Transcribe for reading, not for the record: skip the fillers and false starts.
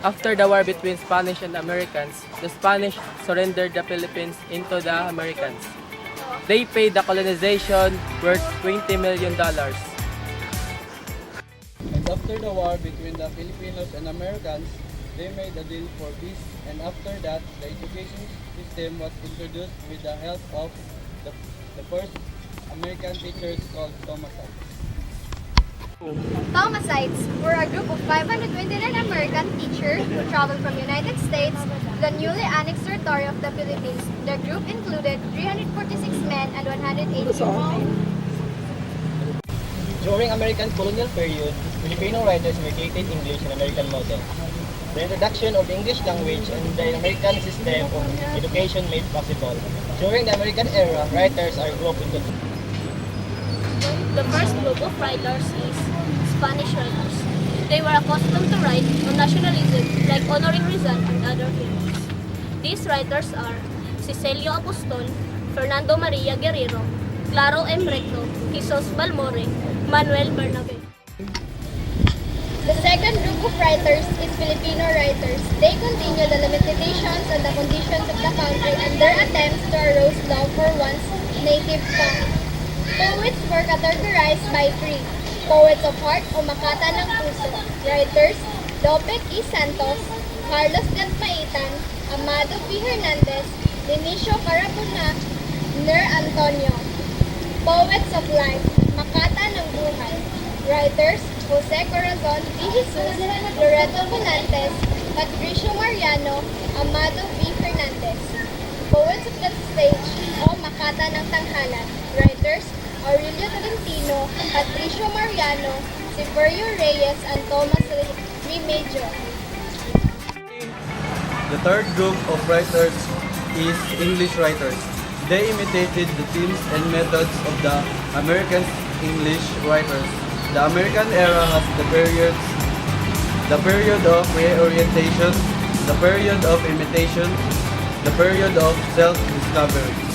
After the war between Spanish and Americans, the Spanish surrendered the Philippines into the Americans. They paid the colonization worth $20 million. And after the war between the Filipinos and Americans, they made a deal for peace, and after that, the education system was introduced with the help of the first American teachers called Thomasites. Thomasites were a group of 529 American teachers who traveled from United States to the newly annexed territory of the Philippines. The group included 346 men and 180 women. During American colonial period, Filipino writers imitated English and American models. The introduction of the English language and the American system of education made possible. During the American era, writers are grouped into two. The first group of writers is Spanish writers. They were accustomed to write on nationalism like honoring Rizal and other heroes. These writers are Cecilio Apostol, Fernando Maria Guerrero, Claro M. Recto, Jesus Balmore, Manuel Bernabe. The second group of writers is Filipino writers. They continue the limitations and the conditions of the country and their attempts to arouse love for one's native tongue. Poets were categorized by three: poets of heart o makata ng puso, writers Lope E. Santos, Carlos Gantmaitan, Amado P. Hernandez, Dionisio Carabuna, Ner Antonio. Poets of life, makata ng buhay, writers Jose Corazon P. Jesus, Loreto Bonantes, Patricio Mariano, Amado V. Hernandez. Poets of the stage o makata ng tanghalan, writers Aurelio Tolentino, Patricio Mariano, Severio Reyes, and Thomas Remedios. The third group of writers is English writers. They imitated the themes and methods of the American English writers. The American era has the period of reorientation, the period of imitation, the period of self-discovery.